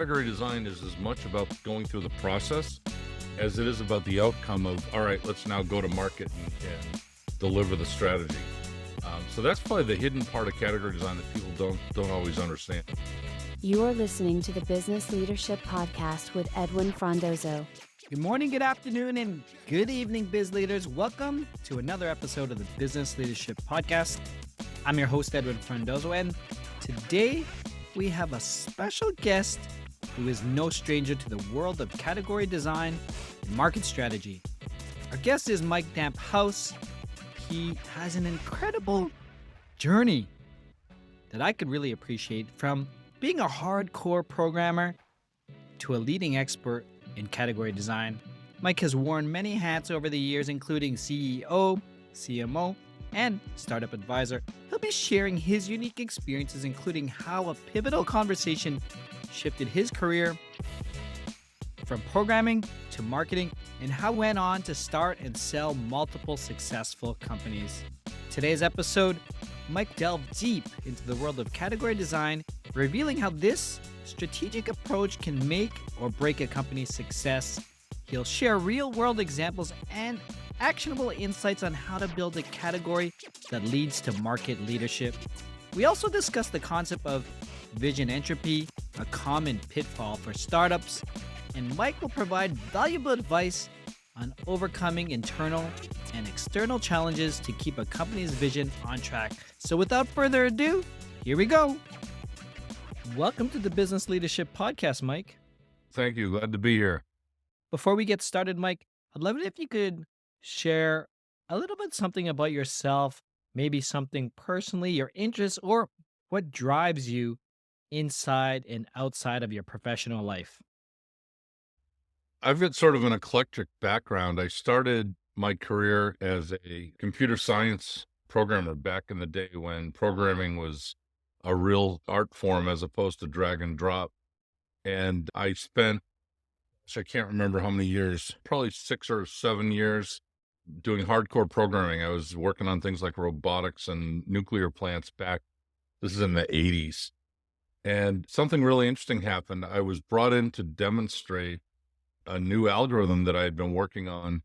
category design is as much about going through the process as it is about the outcome of, all right, let's now go to market and deliver the strategy. So that's probably the hidden part of category design that people don't always understand. You are listening to the Business Leadership Podcast with Edwin Frondozo. Good morning, good afternoon, and good evening, biz leaders. Welcome to another episode of the Business Leadership Podcast. I'm your host, Edwin Frondozo, and today we have a special guest who is no stranger to the world of category design and market strategy. Our guest is Mike Damphousse. He has an incredible journey that I could really appreciate, from being a hardcore programmer to a leading expert in category design. Mike has worn many hats over the years, including CEO, CMO, and startup advisor. He'll be sharing his unique experiences, including how a pivotal conversation shifted his career from programming to marketing, and how he went on to start and sell multiple successful companies. Today's episode, Mike delved deep into the world of category design, revealing how this strategic approach can make or break a company's success. He'll share real-world examples and actionable insights on how to build a category that leads to market leadership. We also discuss the concept of vision entropy, a common pitfall for startups, and Mike will provide valuable advice on overcoming internal and external challenges to keep a company's vision on track. So without further ado, here we go. Welcome to the Business Leadership Podcast, Mike. Thank you. Glad to be here. Before we get started, Mike, I'd love it if you could share a little bit something about yourself, maybe something personally, your interests, or what drives you inside and outside of your professional life. I've got sort of an eclectic background. I started my career as a computer science programmer back in the day when programming was a real art form as opposed to drag and drop. And I spent, I can't remember how many years, probably 6 or 7 years doing hardcore programming. I was working on things like robotics and nuclear plants back. This is in the 80s. And something really interesting happened. I was brought in to demonstrate a new algorithm that I had been working on.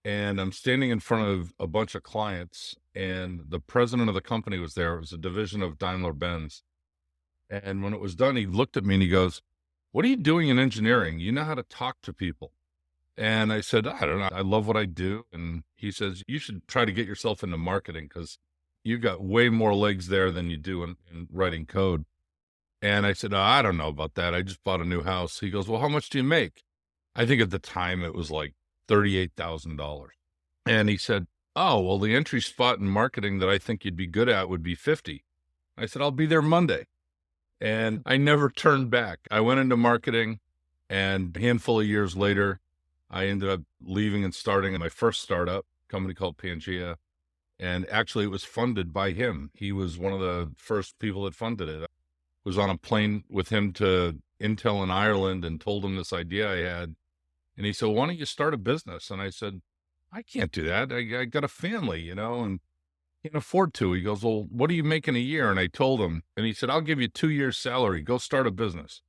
And I'm standing in front of a bunch of clients, and the president of the company was there. It was a division of Daimler-Benz. And when it was done, he looked at me and he goes, "What are you doing in engineering? You know how to talk to people." And I said, "I don't know. I love what I do." And he says, "You should try to get yourself into marketing because you've got way more legs there than you do in writing code." And I said, "I don't know about that. I just bought a new house." He goes, "Well, how much do you make?" I think at the time it was like $38,000. And he said, "Oh, well, the entry spot in marketing that I think you'd be good at would be 50. I said, "I'll be there Monday." And I never turned back. I went into marketing, and a handful of years later, I ended up leaving and starting my first startup company called Pangea. And actually it was funded by him. He was one of the first people that funded it. I was on a plane with him to Intel in Ireland and told him this idea I had. And he said, "Why don't you start a business?" And I said, "I can't do that. I got a family, and can't afford to." He goes, "Well, what do you make in a year?" And I told him, and he said, "I'll give you 2 years salary. Go start a business."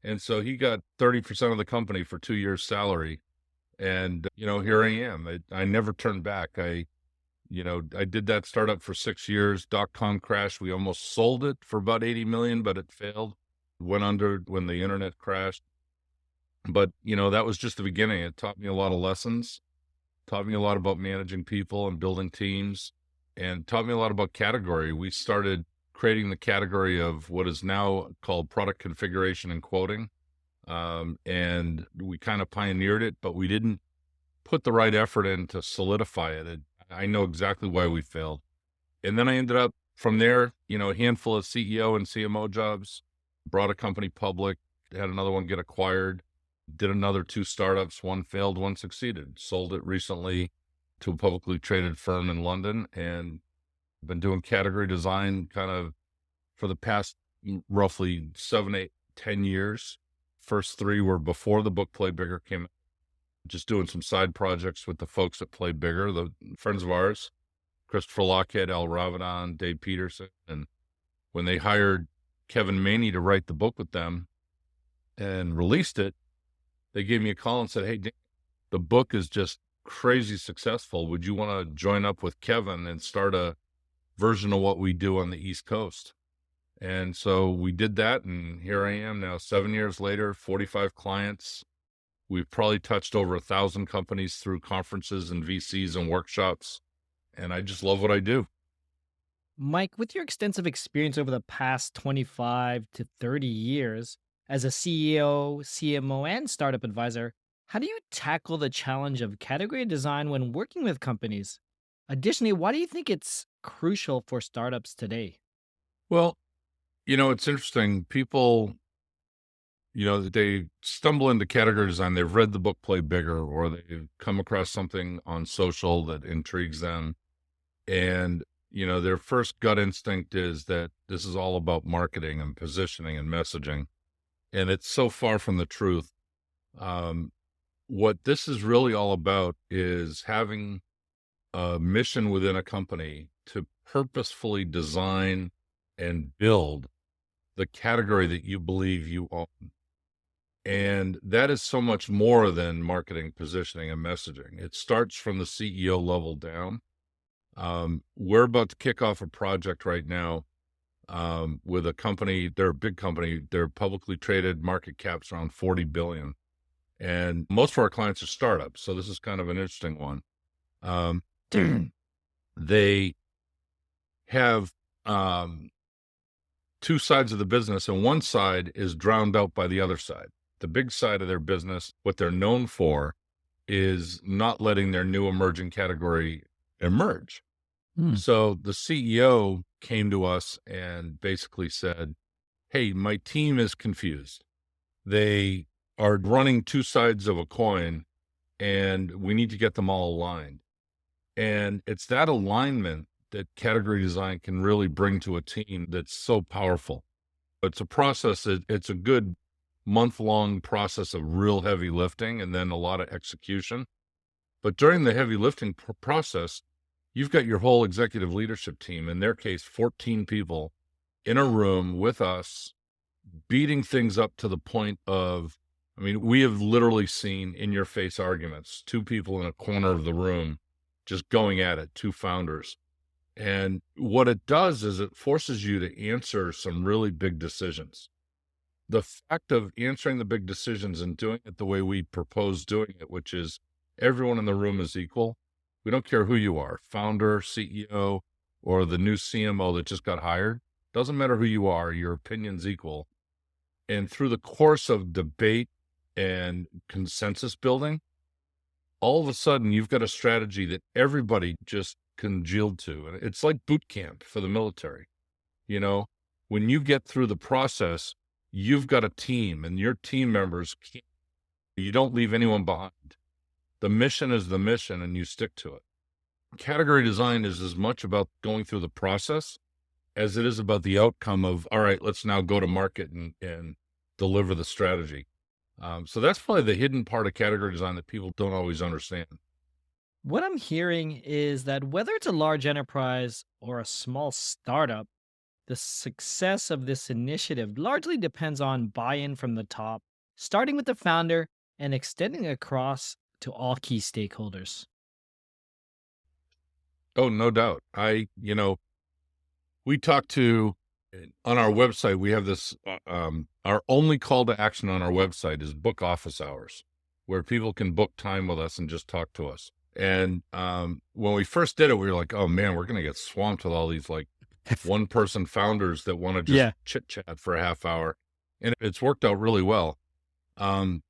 And so he got 30% of the company for 2 years salary. And, here I am. I never turned back. I did that startup for 6 years. .com crashed. We almost sold it for about 80 million, but it failed. Went under when the internet crashed. But, that was just the beginning. It taught me a lot of lessons, taught me a lot about managing people and building teams, and taught me a lot about category. We started creating the category of what is now called product configuration and quoting. And we kind of pioneered it, but we didn't put the right effort in to solidify it. I know exactly why we failed. And then I ended up from there, a handful of CEO and CMO jobs, brought a company public, had another one get acquired, did another 2 startups. One failed, one succeeded. Sold it recently to a publicly traded firm in London, and been doing category design kind of for the past roughly 7, 8, 10 years. First 3 were before the book Play Bigger came out. Just doing some side projects with the folks at Play Bigger, the friends of ours, Christopher Lockhead, Al Ravadan, Dave Peterson. And when they hired Kevin Maney to write the book with them, and released it, they gave me a call and said, "Hey, Dan, the book is just crazy successful. Would you want to join up with Kevin and start a version of what we do on the East Coast?" And so we did that, and here I am now, 7 years later, 45 clients. We've probably touched over 1,000 companies through conferences and VCs and workshops, and I just love what I do. Mike, with your extensive experience over the past 25 to 30 years as a CEO, CMO, and startup advisor, how do you tackle the challenge of category design when working with companies? Additionally, why do you think it's crucial for startups today? Well, it's interesting. People, they stumble into category design. They've read the book Play Bigger, or they've come across something on social that intrigues them. And, their first gut instinct is that this is all about marketing and positioning and messaging. And it's so far from the truth. Um, what this is really all about is having a mission within a company to purposefully design and build the category that you believe you own. And that is so much more than marketing, positioning, and messaging. It starts from the CEO level down. We're about to kick off a project right now with a company. They're a big company. They're publicly traded, market caps around 40 billion. And most of our clients are startups. So this is kind of an interesting one. Um, they have two sides of the business, and one side is drowned out by the other side. The big side of their business, what they're known for, is not letting their new emerging category emerge. So the CEO came to us and basically said, "Hey, my team is confused. They are running two sides of a coin, and we need to get them all aligned." And it's that alignment that category design can really bring to a team that's so powerful. It's a process. It's a good month-long process of real heavy lifting and then a lot of execution. But during the heavy lifting process, you've got your whole executive leadership team, in their case, 14 people in a room with us, beating things up to the point of, we have literally seen in-your-face arguments, two people in a corner of the room just going at it, two founders. And what it does is it forces you to answer some really big decisions. The fact of answering the big decisions and doing it the way we propose doing it, which is everyone in the room is equal. We don't care who you are, founder, CEO, or the new CMO that just got hired. Doesn't matter who you are, your opinion's equal. And through the course of debate and consensus building, all of a sudden you've got a strategy that everybody just congealed to. And it's like boot camp for the military. When you get through the process, you've got a team, and your team members, you don't leave anyone behind. The mission is the mission, and you stick to it. Category design is as much about going through the process as it is about the outcome of, all right, let's now go to market and deliver the strategy. So that's probably the hidden part of category design that people don't always understand. What I'm hearing is that whether it's a large enterprise or a small startup, the success of this initiative largely depends on buy in from the top, starting with the founder and extending across to all key stakeholders. Oh, no doubt. We talk to, on our website, we have this, our only call to action on our website is book office hours, where people can book time with us and just talk to us. And when we first did it, we were like, oh man, we're going to get swamped with all these like one person founders that want to just chit chat for a half hour. And it's worked out really well. But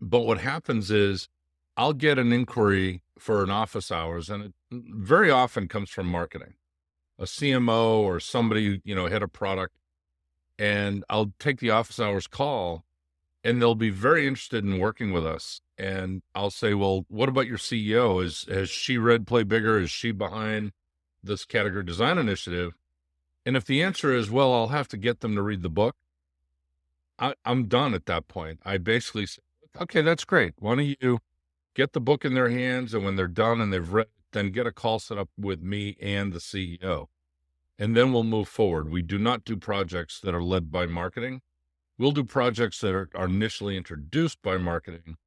what happens is I'll get an inquiry for an office hours, and it very often comes from marketing, a CMO or somebody, head of product. And I'll take the office hours call, and they'll be very interested in working with us. And I'll say, well, what about your CEO? Has she read Play Bigger? Is she behind this category design initiative? And if the answer is, well, I'll have to get them to read the book, I'm done at that point. I basically say, okay, that's great. Why don't you get the book in their hands, and when they're done and they've read, then get a call set up with me and the CEO. And then we'll move forward. We do not do projects that are led by marketing. We'll do projects that are initially introduced by marketing,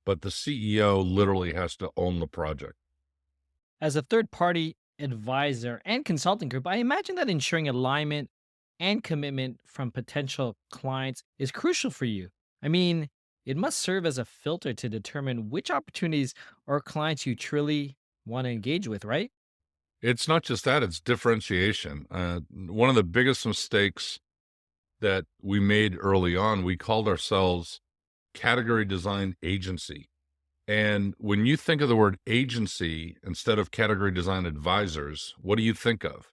but the CEO literally has to own the project. As a third party advisor and consulting group, I imagine that ensuring alignment and commitment from potential clients is crucial for you. I mean, it must serve as a filter to determine which opportunities or clients you truly want to engage with, right? It's not just that, it's differentiation. One of the biggest mistakes that we made early on, we called ourselves category design agency. And when you think of the word agency instead of category design advisors, what do you think of?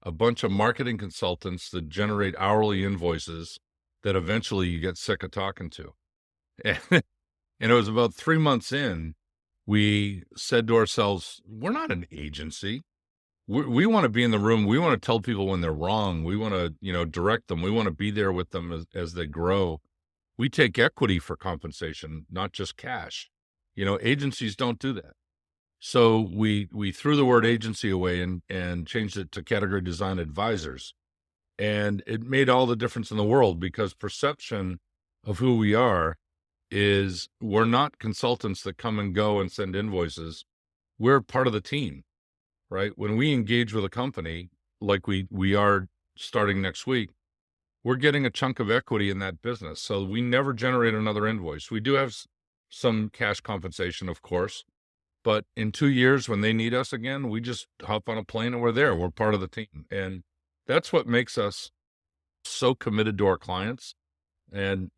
A bunch of marketing consultants that generate hourly invoices that eventually you get sick of talking to. And it was about 3 months in, we said to ourselves, we're not an agency. We want to be in the room. We want to tell people when they're wrong. We want to, direct them. We want to be there with them as they grow. We take equity for compensation, not just cash. Agencies don't do that. So we threw the word agency away and changed it to category design advisors. And it made all the difference in the world because perception of who we are is we're not consultants that come and go and send invoices. We're part of the team, right? When we engage with a company like we are starting next week, we're getting a chunk of equity in that business. So we never generate another invoice. We do have some cash compensation, of course, but in 2 years when they need us again, we just hop on a plane and we're there. We're part of the team. And that's what makes us so committed to our clients. And,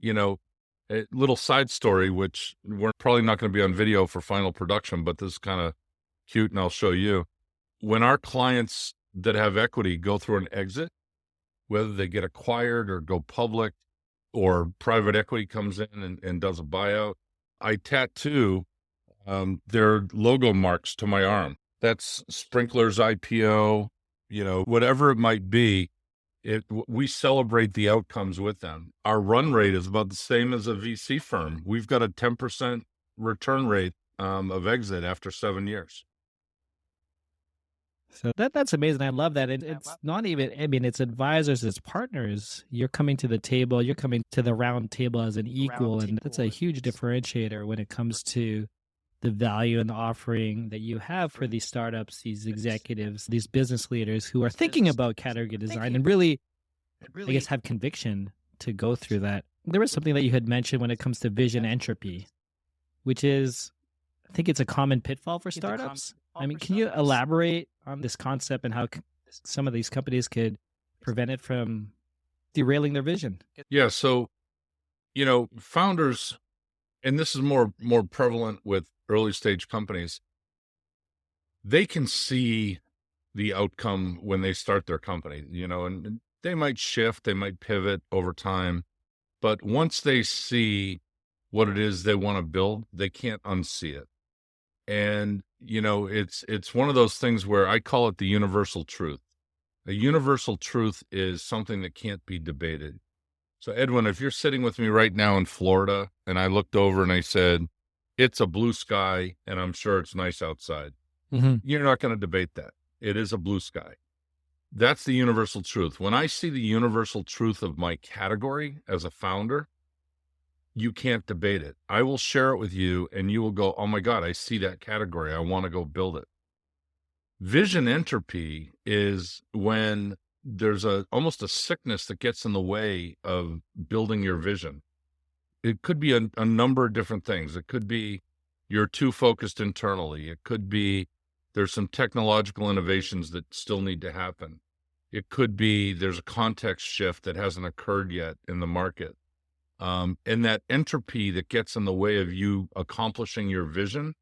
a little side story, which we're probably not going to be on video for final production, but this is kind of cute and I'll show you. When our clients that have equity go through an exit, whether they get acquired or go public or private equity comes in and does a buyout, I tattoo their logo marks to my arm. That's Sprinkler's IPO, whatever it might be. We celebrate the outcomes with them. Our run rate is about the same as a VC firm. We've got a 10% return rate of exit after 7 years. So that's amazing. I love that. It's not even, I mean, it's advisors, it's partners. You're coming to the table, you're coming to the round table as an equal. And that's a huge differentiator when it comes to the value and the offering that you have for these startups, these executives, these business leaders who are thinking about category design and really, I guess, have conviction to go through that. There was something that you had mentioned when it comes to vision entropy, which is, I think it's a common pitfall for startups. I mean, can you elaborate on this concept and how some of these companies could prevent it from derailing their vision? Yeah. So, founders, and this is more prevalent with early stage companies, they can see the outcome when they start their company, and they might shift, they might pivot over time, but once they see what it is they want to build, they can't unsee it. And, it's one of those things where I call it the universal truth. A universal truth is something that can't be debated. So Edwin, if you're sitting with me right now in Florida and I looked over and I said, it's a blue sky and I'm sure it's nice outside, you're not going to debate that. It is a blue sky. That's the universal truth. When I see the universal truth of my category as a founder, you can't debate it. I will share it with you and you will go, oh my God, I see that category. I want to go build it. Vision entropy is when there's almost a sickness that gets in the way of building your vision. It could be a number of different things. It could be you're too focused internally. It could be there's some technological innovations that still need to happen. It could be there's a context shift that hasn't occurred yet in the market. And that entropy that gets in the way of you accomplishing your vision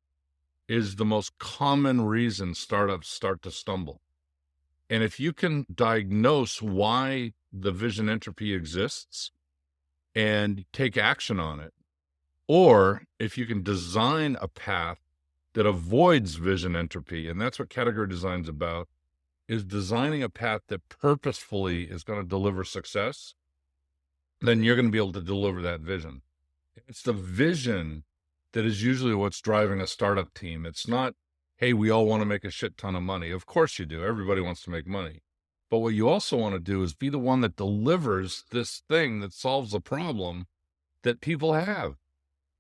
is the most common reason startups start to stumble. And if you can diagnose why the vision entropy exists and take action on it, or if you can design a path that avoids vision entropy, and that's what category design is about, is designing a path that purposefully is going to deliver success, then you're going to be able to deliver that vision. It's the vision that is usually what's driving a startup team. It's not, hey, we all want to make a shit ton of money. Of course you do. Everybody wants to make money. But what you also want to do is be the one that delivers this thing that solves a problem that people have.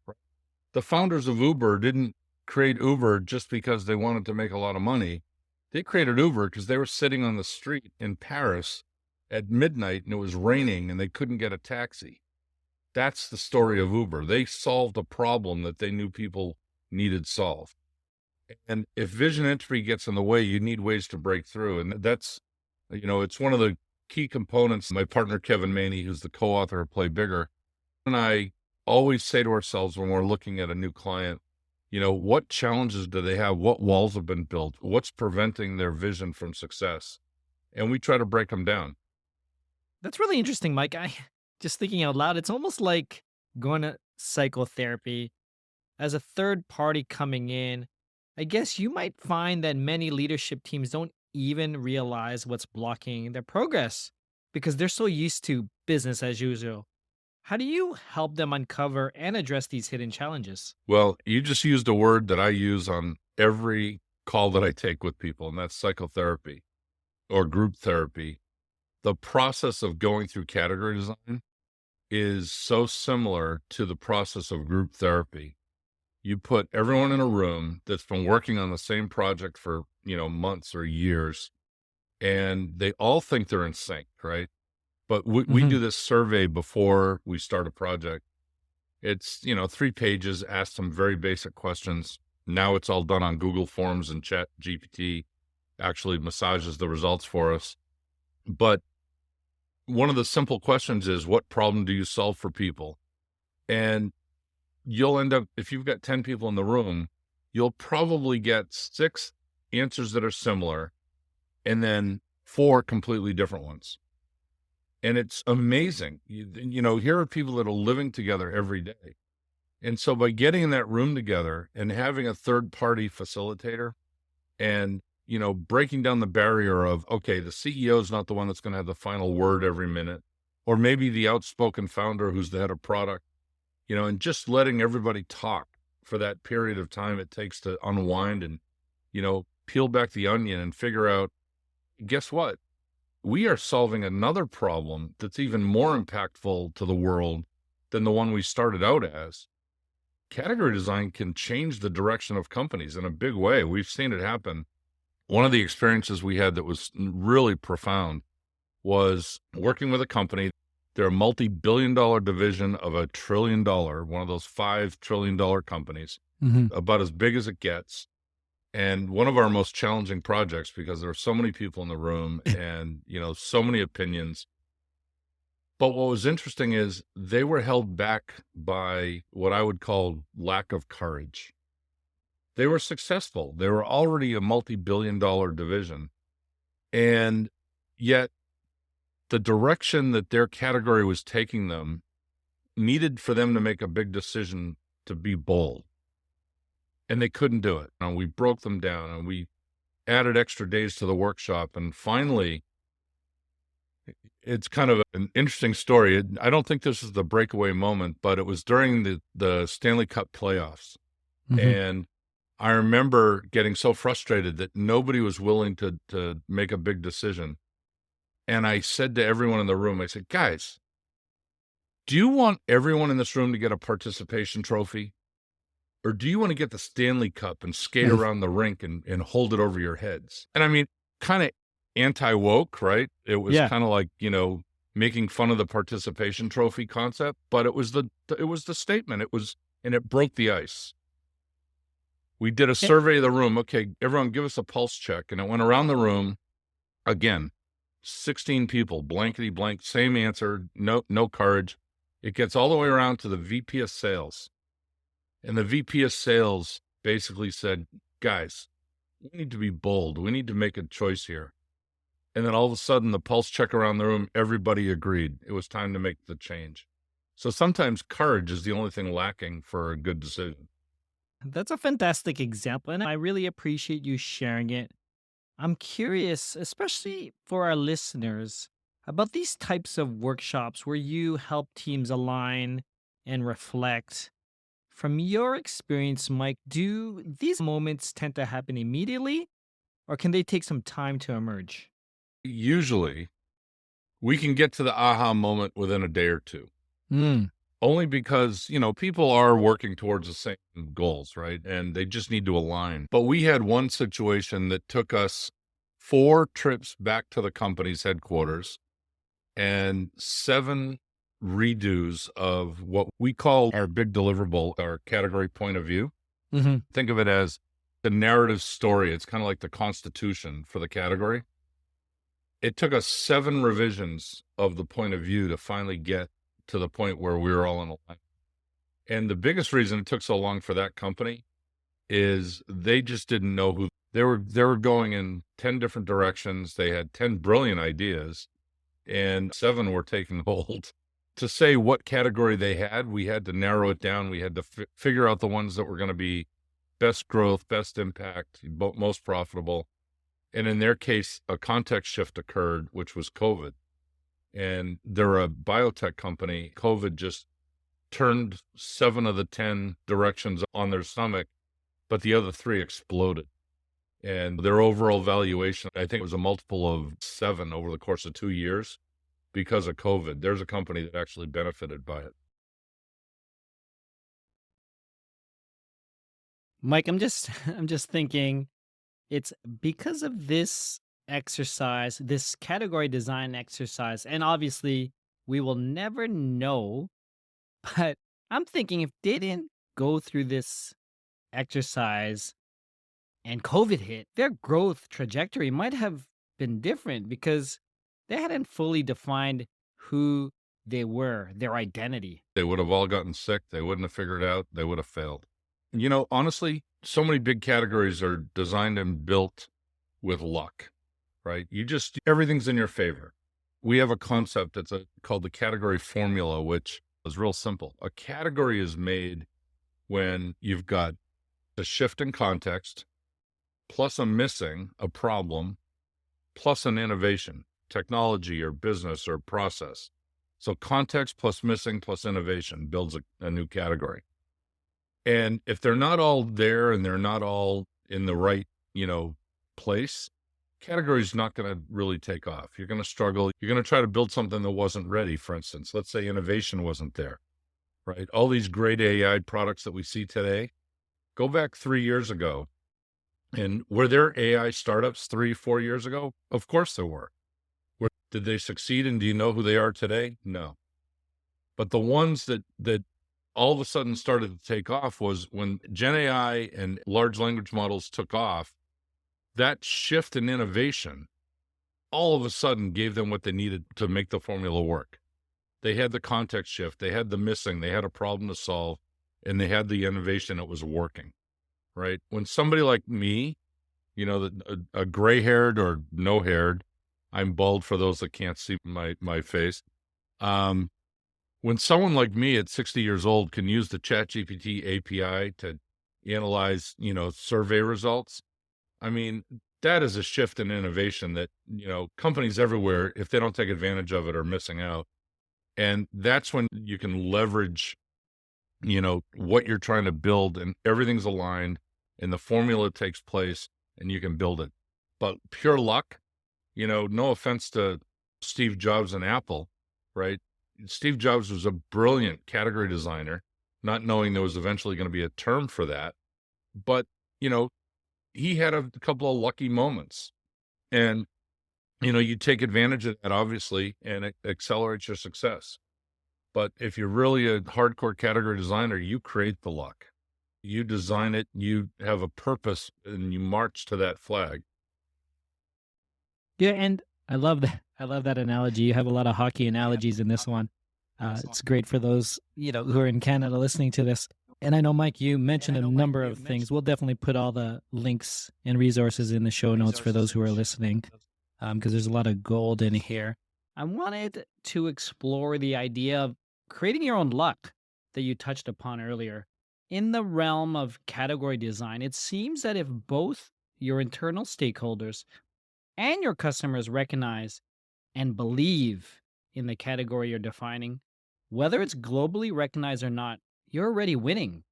Right? The founders of Uber didn't create Uber just because they wanted to make a lot of money. They created Uber because they were sitting on the street in Paris at midnight and it was raining and they couldn't get a taxi. That's the story of Uber. They solved a problem that they knew people needed solved. And if vision entropy gets in the way, you need ways to break through. And that's, it's one of the key components. My partner, Kevin Maney, who's the co-author of Play Bigger, and I always say to ourselves when we're looking at a new client, what challenges do they have? What walls have been built? What's preventing their vision from success? And we try to break them down. That's really interesting, Mike. I just thinking out loud, it's almost like going to psychotherapy as a third party coming in. I guess you might find that many leadership teams don't even realize what's blocking their progress because they're so used to business as usual. How do you help them uncover and address these hidden challenges? Well, you just used a word that I use on every call that I take with people, and that's psychotherapy or group therapy. The process of going through category design is so similar to the process of group therapy. You put everyone in a room that's been working on the same project for, months or years, and they all think they're in sync, right? But we Hmm. do this survey before we start a project. It's, 3 pages, ask some very basic questions. Now it's all done on Google Forms, and Chat GPT actually massages the results for us. But one of the simple questions is, what problem do you solve for people? And you'll end up, if you've got 10 people in the room, you'll probably get 6 answers that are similar and then 4 completely different ones. And it's amazing. Here are people that are living together every day. And so by getting in that room together and having a third party facilitator and, breaking down the barrier of, okay, the CEO is not the one that's going to have the final word every minute, or maybe the outspoken founder who's the head of product, and just letting everybody talk for that period of time it takes to unwind and, peel back the onion and figure out, guess what? We are solving another problem that's even more impactful to the world than the one we started out as. Category design can change the direction of companies in a big way. We've seen it happen. One of the experiences we had that was really profound was working with a company. They're a multi-billion-dollar division of a trillion-dollar, one of those $5 trillion companies, Hmm. about as big as it gets. And one of our most challenging projects because there are so many people in the room and, so many opinions. But what was interesting is they were held back by what I would call lack of courage. They were successful. They were already a multi-billion-dollar division. And yet the direction that their category was taking them needed for them to make a big decision to be bold. And they couldn't do it. And we broke them down and we added extra days to the workshop. And finally, it's kind of an interesting story. I don't think this is the breakaway moment, but it was during the Stanley Cup playoffs. Hmm. And I remember getting so frustrated that nobody was willing to make a big decision. And I said to everyone in the room, I said, guys, do you want everyone in this room to get a participation trophy? Or do you want to get the Stanley Cup and skate around the rink and hold it over your heads? And I mean, kind of anti-woke, right? It was Yeah. kind of like, making fun of the participation trophy concept, but it was the statement. And it broke the ice. We did a Eh, survey of the room. Okay, everyone give us a pulse check. And it went around the room again, 16 people, blankety blank, same answer, no courage. It gets all the way around to the VP of sales. And the VP of sales basically said, guys, we need to be bold. We need to make a choice here. And then all of a sudden, the pulse check around the room, everybody agreed. It was time to make the change. So sometimes courage is the only thing lacking for a good decision. That's a fantastic example, and I really appreciate you sharing it. I'm curious, especially for our listeners, about these types of workshops where you help teams align and reflect. From your experience, Mike, do these moments tend to happen immediately or can they take some time to emerge? Usually, we can get to the aha moment within a day or two. Mm. Only because, people are working towards the same goals, right? And they just need to align. But we had one situation that took us 4 trips back to the company's headquarters and 7 redos of what we call our big deliverable, our category point of view. Hmm. Think of it as the narrative story. It's kind of like the constitution for the category. It took us 7 revisions of the point of view to finally get to the point where we were all in alignment. And the biggest reason it took so long for that company is they just didn't know who they were going in 10 different directions. They had 10 brilliant ideas and 7 were taking hold. To say what category they had, we had to narrow it down. We had to figure out the ones that were going to be best growth, best impact, most profitable. And in their case, a context shift occurred, which was COVID. And they're a biotech company. COVID just turned 7 of the 10 directions on their stomach, but the other 3 exploded. And their overall valuation, I think it was a multiple of 7 over the course of 2 years because of COVID. There's a company that actually benefited by it. Mike, I'm just I'm just thinking it's because of this exercise, this category design exercise, and obviously we will never know, but I'm thinking if they didn't go through this exercise and COVID hit, their growth trajectory might have been different because they hadn't fully defined who they were, their identity. They would have all gotten sick. They wouldn't have figured it out. They would have failed. Honestly, so many big categories are designed and built with luck, right? Everything's in your favor. We have a concept that's called the category formula, which is real simple. A category is made when you've got a shift in context, plus a problem, plus an innovation, technology or business or process. So context plus missing plus innovation builds a new category. And if they're not all there and they're not all in the right, place, category's not going to really take off. You're going to struggle. You're going to try to build something that wasn't ready, for instance. Let's say innovation wasn't there, right? All these great AI products that we see today, go back 3 years ago. And were there AI startups 3, 4 years ago? Of course there were. Did they succeed, and do you know who they are today? No. But the ones that all of a sudden started to take off was when Gen AI and large language models took off. That shift in innovation all of a sudden gave them what they needed to make the formula work. They had the context shift, they had the missing, they had a problem to solve, and they had the innovation that was working, right? When somebody like me, a gray-haired or no-haired, I'm bald for those that can't see my face. When someone like me at 60 years old can use the ChatGPT API to analyze, survey results, I mean, that is a shift in innovation that, companies everywhere, if they don't take advantage of it, are missing out. And that's when you can leverage, what you're trying to build and everything's aligned and the formula takes place and you can build it. But pure luck, no offense to Steve Jobs and Apple, right? Steve Jobs was a brilliant category designer, not knowing there was eventually going to be a term for that. But, he had a couple of lucky moments. And, you take advantage of that, obviously, and it accelerates your success. But if you're really a hardcore category designer, you create the luck. You design it, you have a purpose, and you march to that flag. Yeah, and I love that. I love that analogy. You have a lot of hockey analogies in this one. It's great for those who are in Canada listening to this. And I know, Mike, you mentioned a number of things. We'll definitely put all the links and resources in the show notes for those who are listening, because there's a lot of gold in here. I wanted to explore the idea of creating your own luck that you touched upon earlier. In the realm of category design, it seems that if both your internal stakeholders and your customers recognize and believe in the category you're defining, whether it's globally recognized or not, you're already winning.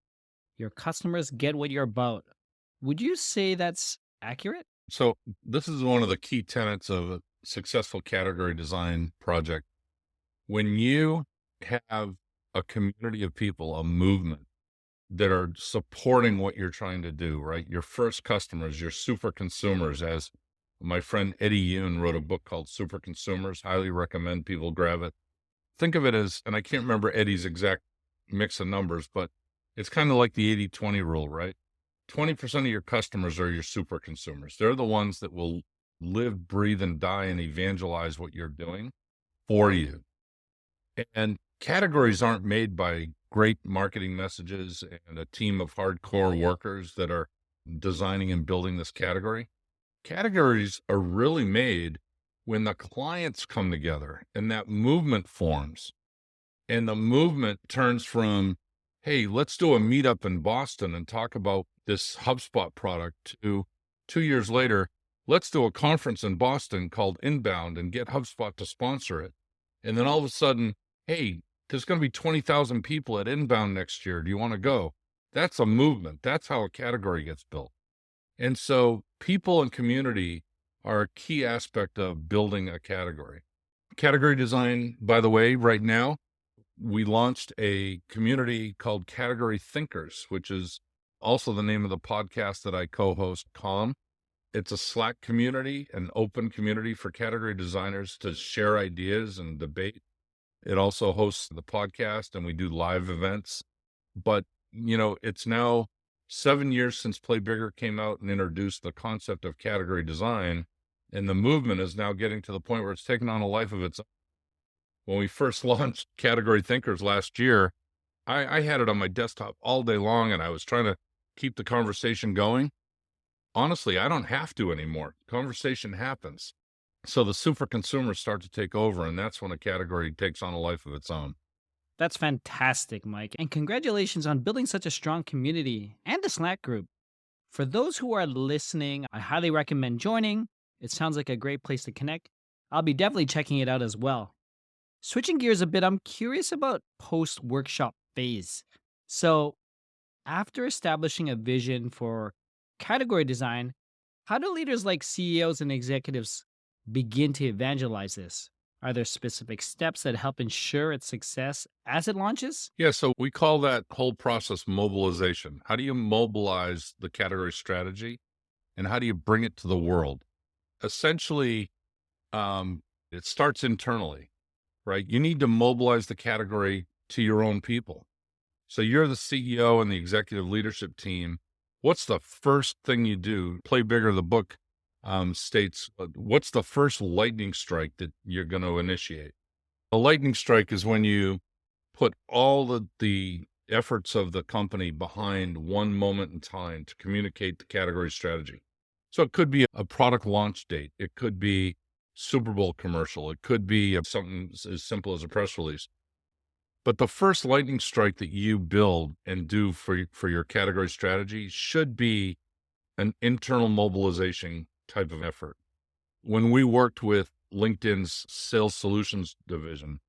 Your customers get what you're about. Would you say that's accurate? So this is one of the key tenets of successful category design project. When you have a community of people, a movement that are supporting what you're trying to do, right? Your first customers, your super consumers, as my friend Eddie Yoon wrote a book called Super Consumers. Highly recommend people grab it. Think of it as, and I can't remember Eddie's exact mix of numbers, but it's kind of like the 80-20 rule, right? 20% of your customers are your super consumers. They're the ones that will live, breathe, and die and evangelize what you're doing for you. And categories aren't made by great marketing messages and a team of hardcore workers that are designing and building this category. Categories are really made when the clients come together and that movement forms. And the movement turns from, hey, let's do a meetup in Boston and talk about this HubSpot product, to 2 years later, let's do a conference in Boston called Inbound and get HubSpot to sponsor it. And then all of a sudden, hey, there's going to be 20,000 people at Inbound next year. Do you want to go? That's a movement. That's how a category gets built. And so people and community are a key aspect of building a category. Category design, by the way, right now, we launched a community called Category Thinkers, which is also the name of the podcast that I co-host, Calm. It's a Slack community, an open community for category designers to share ideas and debate. It also hosts the podcast, and we do live events. But, it's now 7 years since Play Bigger came out and introduced the concept of category design, and the movement is now getting to the point where it's taken on a life of its own. When we first launched Category Thinkers last year, I had it on my desktop all day long, and I was trying to keep the conversation going. Honestly, I don't have to anymore. Conversation happens. So the super consumers start to take over, and that's when a category takes on a life of its own. That's fantastic, Mike. And congratulations on building such a strong community and a Slack group. For those who are listening, I highly recommend joining. It sounds like a great place to connect. I'll be definitely checking it out as well. Switching gears a bit, I'm curious about post-workshop phase. So, after establishing a vision for category design, how do leaders like CEOs and executives begin to evangelize this? Are there specific steps that help ensure its success as it launches? Yeah, so we call that whole process mobilization. How do you mobilize the category strategy, and how do you bring it to the world? Essentially, it starts internally, right? You need to mobilize the category to your own people. So you're the CEO and the executive leadership team. What's the first thing you do? Play Bigger, the book states, what's the first lightning strike that you're going to initiate? A lightning strike is when you put all the efforts of the company behind one moment in time to communicate the category strategy. So it could be a product launch date. It could be Super Bowl commercial. It could be something as simple as a press release. But the first lightning strike that you build and do for your category strategy should be an internal mobilization type of effort. When we worked with LinkedIn's sales solutions division,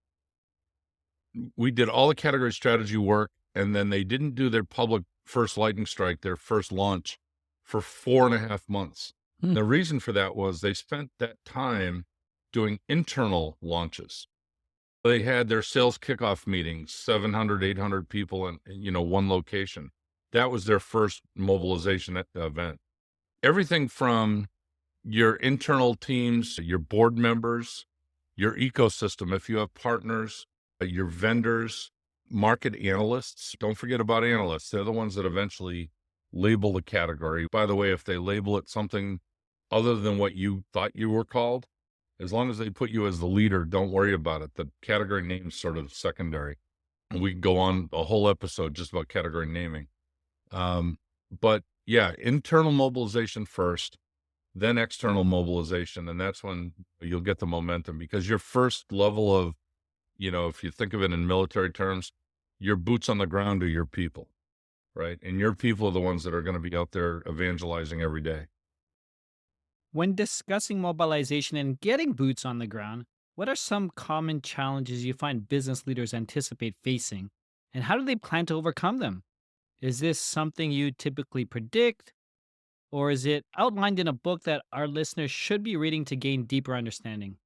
we did all the category strategy work, and then they didn't do their public first lightning strike, their first launch, for 4.5 months. The reason for that was they spent that time doing internal launches. They had their sales kickoff meetings, 700, 800 people in, one location. That was their first mobilization event. Everything from your internal teams, your board members, your ecosystem, if you have partners, your vendors, market analysts. Don't forget about analysts. They're the ones that eventually label the category. By the way, if they label it something other than what you thought you were called, as long as they put you as the leader, don't worry about it. The category name's sort of secondary. And we can go on a whole episode just about category naming. But yeah, internal mobilization first, then external mobilization. And that's when you'll get the momentum, because your first level of, if you think of it in military terms, your boots on the ground are your people, right? And your people are the ones that are going to be out there evangelizing every day. When discussing mobilization and getting boots on the ground, what are some common challenges you find business leaders anticipate facing, and how do they plan to overcome them? Is this something you typically predict, or is it outlined in a book that our listeners should be reading to gain deeper understanding?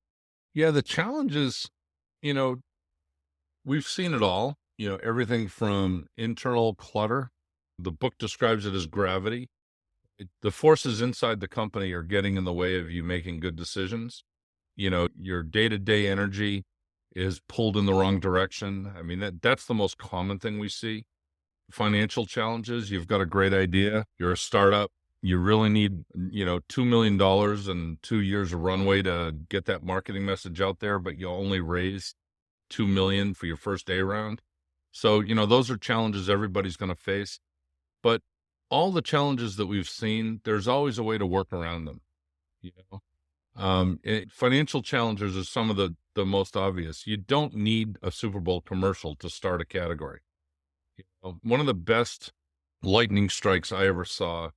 Yeah, the challenge is, you know, we've seen it all, everything from internal clutter. The book describes it as gravity. The forces inside the company are getting in the way of you making good decisions. Your day-to-day energy is pulled in the wrong direction. I mean, that's the most common thing we see. Financial challenges. You've got a great idea. You're a startup. You really need, $2 million and 2 years of runway to get that marketing message out there, but you only raise 2 million for your first A round. So, those are challenges everybody's going to face. But all the challenges that we've seen, there's always a way to work around them. You know, Financial challenges are some of the most obvious. You don't need a Super Bowl commercial to start a category. One of the best lightning strikes I ever saw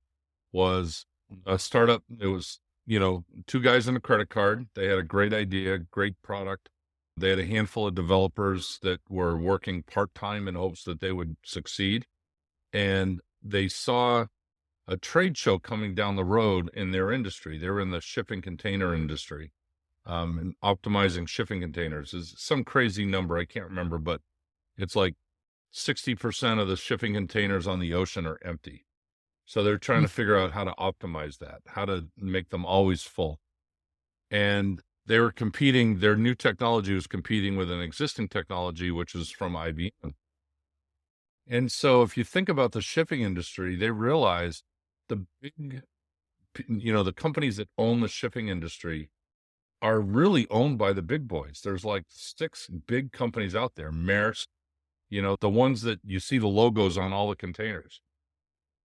was a startup. It was, two guys and a credit card. They had a great idea, great product. They had a handful of developers that were working part-time in hopes that they would succeed. And they saw a trade show coming down the road in their industry. They were in the shipping container industry, and optimizing shipping containers is some crazy number. I can't remember, but it's like 60% of the shipping containers on the ocean are empty. So they're trying to figure out how to optimize that, how to make them always full. And they were competing, their new technology was competing with an existing technology, which is from IBM. And so if you think about the shipping industry, they realize the big, the companies that own the shipping industry are really owned by the big boys. There's like 6 big companies out there, Maersk, the ones that you see the logos on all the containers.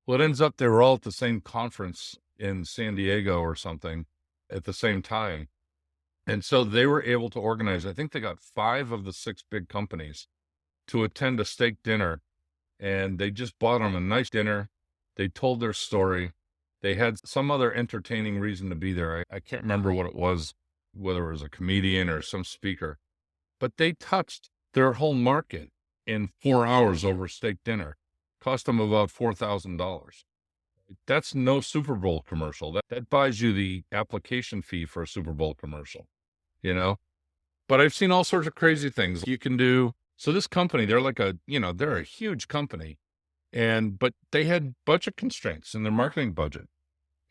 Well, it ends up they were all at the same conference in San Diego or something at the same time. And so they were able to organize, I think they got 5 of the 6 big companies to attend a steak dinner, and they just bought them a nice dinner. They told their story. They had some other entertaining reason to be there. I can't remember what it was, whether it was a comedian or some speaker, but they touched their whole market in 4 hours over steak dinner. Cost them about $4,000. That's no Super Bowl commercial. That buys you the application fee for a Super Bowl commercial, you know? But I've seen all sorts of crazy things you can do. So this company, they're like they're a huge company, but they had budget constraints in their marketing budget.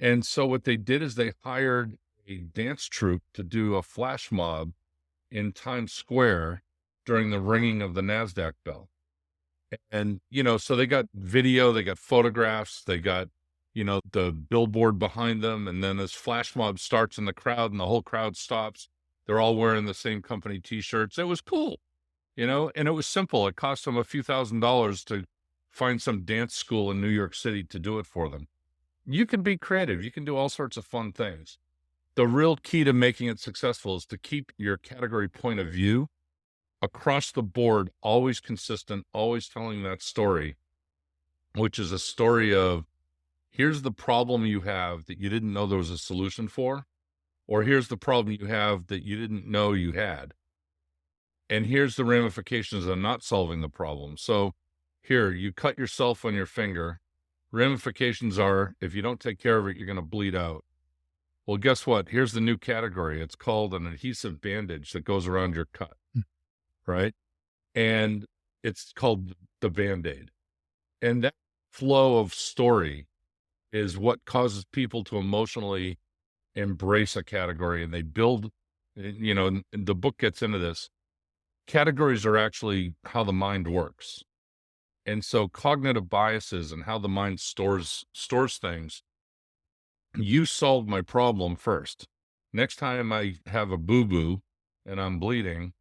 And so what they did is they hired a dance troupe to do a flash mob in Times Square during the ringing of the NASDAQ bell. And, so they got video, they got photographs, they got, the billboard behind them. And then this flash mob starts in the crowd and the whole crowd stops. They're all wearing the same company t-shirts. It was cool, and it was simple. It cost them a few $1,000s to find some dance school in New York City to do it for them. You can be creative. You can do all sorts of fun things. The real key to making it successful is to keep your category point of view across the board, always consistent, always telling that story, which is a story of here's the problem you have that you didn't know there was a solution for, or here's the problem you have that you didn't know you had. And here's the ramifications of not solving the problem. So here, you cut yourself on your finger. Ramifications are, if you don't take care of it, you're going to bleed out. Well, guess what? Here's the new category. It's called an adhesive bandage that goes around your cut, right? And it's called the Band-Aid. And that flow of story is what causes people to emotionally embrace a category, and they build, and the book gets into this. Categories are actually how the mind works. And so cognitive biases and how the mind stores things. You solved my problem first. Next time I have a boo-boo and I'm bleeding,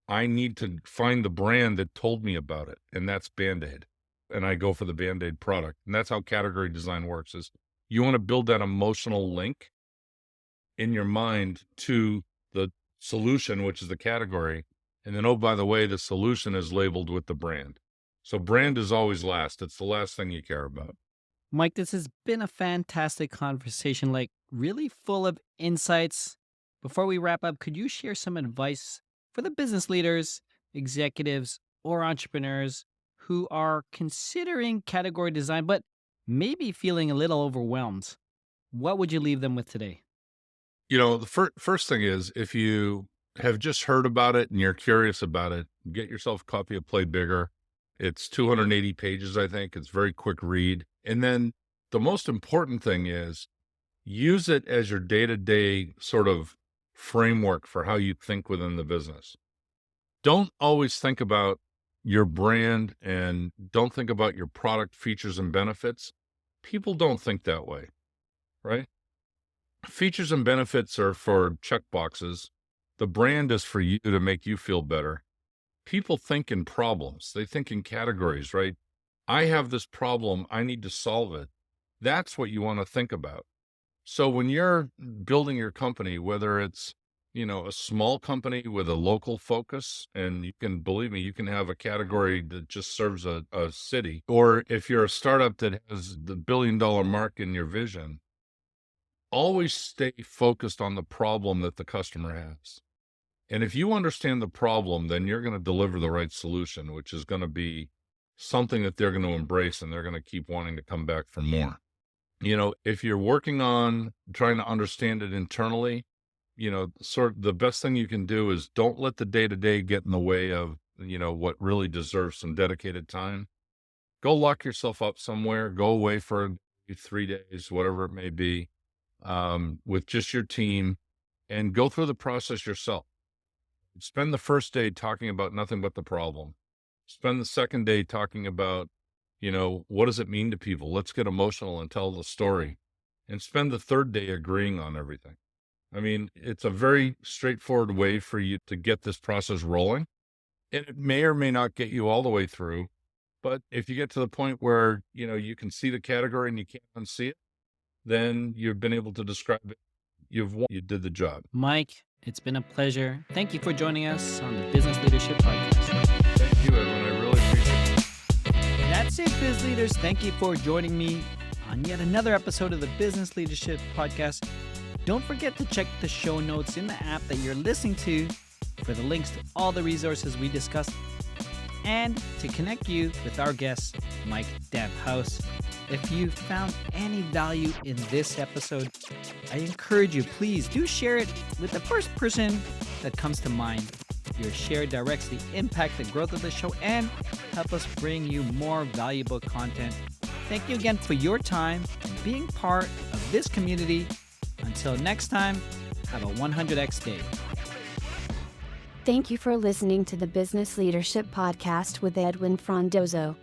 I need to find the brand that told me about it, and that's Band-Aid. And I go for the Band-Aid product. And that's how category design works, is you want to build that emotional link in your mind to the solution, which is the category. And then, oh, by the way, the solution is labeled with the brand. So brand is always last. It's the last thing you care about. Mike, this has been a fantastic conversation, like really full of insights. Before we wrap up, could you share some advice for the business leaders, executives, or entrepreneurs who are considering category design, but maybe feeling a little overwhelmed? what would you leave them with today? The first thing is, if you have just heard about it and you're curious about it, get yourself a copy of Play Bigger. It's 280 pages, I think. It's very quick read. And then the most important thing is use it as your day-to-day sort of framework for how you think within the business. Don't always think about your brand and don't think about your product features and benefits. People don't think that way, right? Features and benefits are for check boxes. The brand is for you to make you feel better. People think in problems. They think in categories, right? I have this problem. I need to solve it. That's what you want to think about. So when you're building your company, whether it's, a small company with a local focus, and you can, believe me, you can have a category that just serves a city, or if you're a startup that has the $1 billion mark in your vision, always stay focused on the problem that the customer has. And if you understand the problem, then you're going to deliver the right solution, which is going to be something that they're going to embrace and they're going to keep wanting to come back for more. If you're working on trying to understand it internally, sort of the best thing you can do is don't let the day-to-day get in the way of, what really deserves some dedicated time. Go lock yourself up somewhere, go away for 3 days, whatever it may be, with just your team, and go through the process yourself. Spend the first day talking about nothing but the problem. Spend the second day talking about, what does it mean to people? Let's get emotional and tell the story. And spend the third day agreeing on everything. I mean, it's a very straightforward way for you to get this process rolling. And it may or may not get you all the way through. But if you get to the point where, you can see the category and you can't unsee it, then you've been able to describe it. You've won. You did the job. Mike, it's been a pleasure. Thank you for joining us on the Business Leadership Podcast. Thank you, Edwin. I really appreciate it. That's it, Biz Leaders. Thank you for joining me on yet another episode of the Business Leadership Podcast. Don't forget to check the show notes in the app that you're listening to for the links to all the resources we discussed and to connect you with our guest, Mike Damphousse. If you found any value in this episode, I encourage you, please do share it with the first person that comes to mind. Your share directs the impact and growth of the show and help us bring you more valuable content. Thank you again for your time and being part of this community. Until next time, have a 100x day. Thank you for listening to the Business Leadership Podcast with Edwin Frondozo.